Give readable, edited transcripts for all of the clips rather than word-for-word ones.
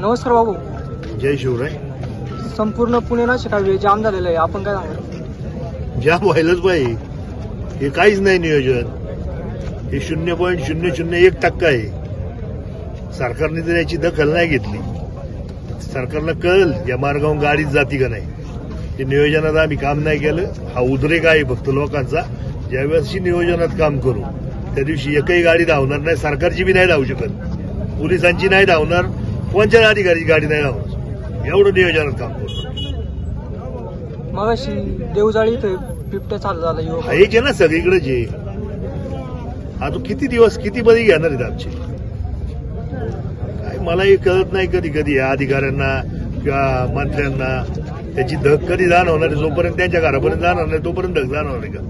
नमस्कार बाबू. जय शिवराय. संपूर्ण पुणे नाशिक हायवे जाम झालेला आहे, आपण काय सांगणार? जाम व्हायलाच पाहिजे. हे काहीच नाही नियोजन. हे 0.001% आहे. सरकारने तर याची दखल नाही घेतली. सरकारला कळल या मार्गावरून गाडीच जाती का नाही. ते नियोजनात आम्ही काम नाही केलं. हा उद्रेक आहे फक्त लोकांचा. ज्यावेळेस नियोजनात काम करू त्या दिवशी एकही गाडी धावणार नाही. सरकारची बी नाही धावू शकत, पोलिसांची नाही धावणार, कोणत्या अधिकाऱ्याची गाडी नाही धावणार. एवढं नियोजनात काम करू. मगाशी देवजाळी इथे बिबट्या चालू झाला युवक. हेच आहे ना सगळीकडेच आहे. आता किती दिवस किती बळी घेणार आहेत आमचे. काय मलाही कळत नाही कधी कधी या अधिकाऱ्यांना किंवा मंत्र्यांना त्याची धग कधी जाणवणार आहे. जोपर्यंत त्यांच्या घरापर्यंत जाणार नाही तोपर्यंत धग जाणवणार आहे का.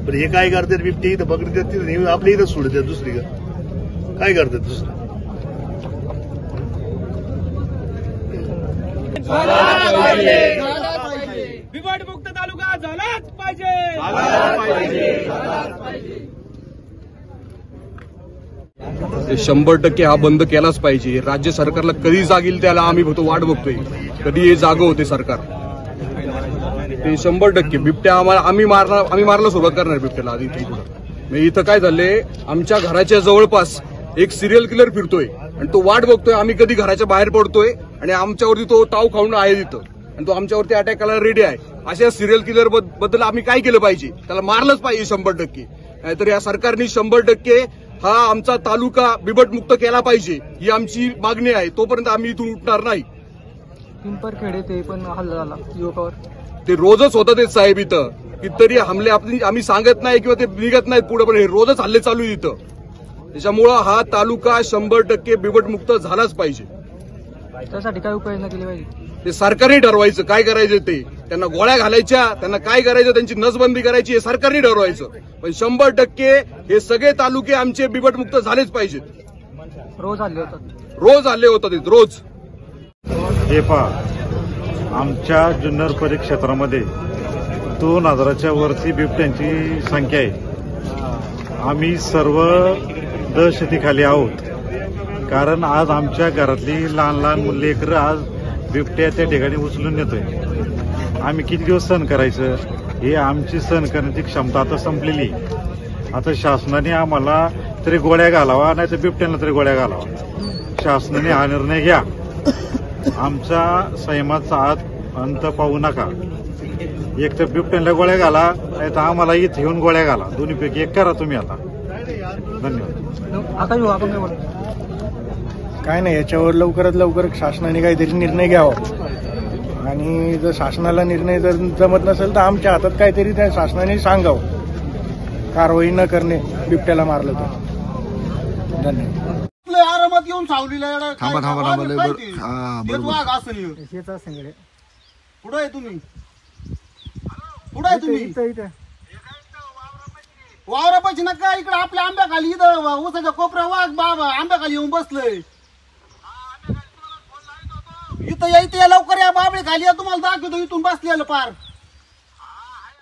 पण हे काय करतात, बिबटे इथं पकडतात तिथं आपल्या इथं सोडतात दुसरी का काय करतात दुसरं. बिबटमुक्त तालुका झालाच पाहिजे. ते 100% हा बंद केलाच पाहिजे. राज्य सरकारला कधी जागील त्याला आम्ही फक्त वाट बघतोय, कधी हे जागं होते सरकार. ते 100% बिबट्या आम्ही मारायला सुरुवात करणार बिबट्याला आधी. इथं काय झालंय, आमच्या घराच्या जवळपास एक सिरियल किलर फिरतोय आणि तो वाट बघतोय आम्ही कधी घराच्या बाहेर पडतोय आणि आमच्यावरती तो ताव खाऊन आहे तिथं आणि तो आमच्यावरती अटॅक करायला रेडी आहे. अशा सिरियल किलर बद्दल आम्ही काय केलं पाहिजे, त्याला मारलंच पाहिजे 100%. नाहीतर या सरकारने 100% हा आमचा तालुका बिबटमुक्त केला पाहिजे ही आमची मागणी आहे. तोपर्यंत आम्ही इथून उठणार नाही. पिंपरखेड ते पण हल्ला झाला युवकावर. ते रोजच होतं ते साहेब इथं. कितीतरी हमले आम्ही सांगत नाही किंवा ते निघत नाहीत पुढे, पण हे रोजच हल्ले चालू आहेत इथं. त्याच्यामुळं हा तालुका 100% बिबटमुक्त झालाच पाहिजे. त्यासाठी काय उपाययोजना केली पाहिजे ते सरकारने ठरवायचं काय करायचं. ते त्यांना गोळ्या घालायच्या, त्यांना काय करायचं, त्यांची नसबंदी करायची हे सरकारने ठरवायचं. पण 100% हे सगळे तालुके आमचे बिबटमुक्त झालेच पाहिजेत. रोज हल्ले होतात रोज. हे पहा, आमच्या जुन्नर परिक्षेत्रामध्ये 2000च्या वरती बिबट्यांची संख्या आहे. आम्ही सर्व दहशतीखाली आहोत. कारण आज आमच्या घरातली लहान लहान लेकरं आज बिबट्या त्या ठिकाणी उचलून नेतोय. आम्ही किती दिवस सहन करायचं. हे आमची सहन करण्याची क्षमता आता संपलेली. आता शासनाने आम्हाला तरी गोळ्या घालावा, नाही तर बिबट्यांना तरी गोळ्या घालावा. शासनाने हा निर्णय घ्या. आमचा संयमाचा अंत पाहू नका. एक तर बिबट्यांना गोळ्या घाला, नाही तर आम्हाला इथे येऊन गोळ्या घाला. दोन्हीपैकी एक करा तुम्ही आता. धन्यवाद. काय नाही, याच्यावर लवकरात लवकर शासनाने काहीतरी निर्णय घ्यावा. आणि जर शासनाला निर्णय जर जमत नसेल तर आमच्या हातात काहीतरी त्या शासनाने सांगावं. कारवाई न करणे बिबट्याला मारलं तर. धन्यवाद. आरामात येऊन सावलीला थांबा वाघ असं पुढे आहे तुम्ही. वावरापाशी नका इकडे आपल्या आंब्याखाली इथं उसाच्या कोपऱ्या वाघ बाबा आंब्याखाली येऊन बसलंय. इथं या लवकर या बाबळे खाली या, तुम्हाला दाखवतो इथून बसलेलं पार.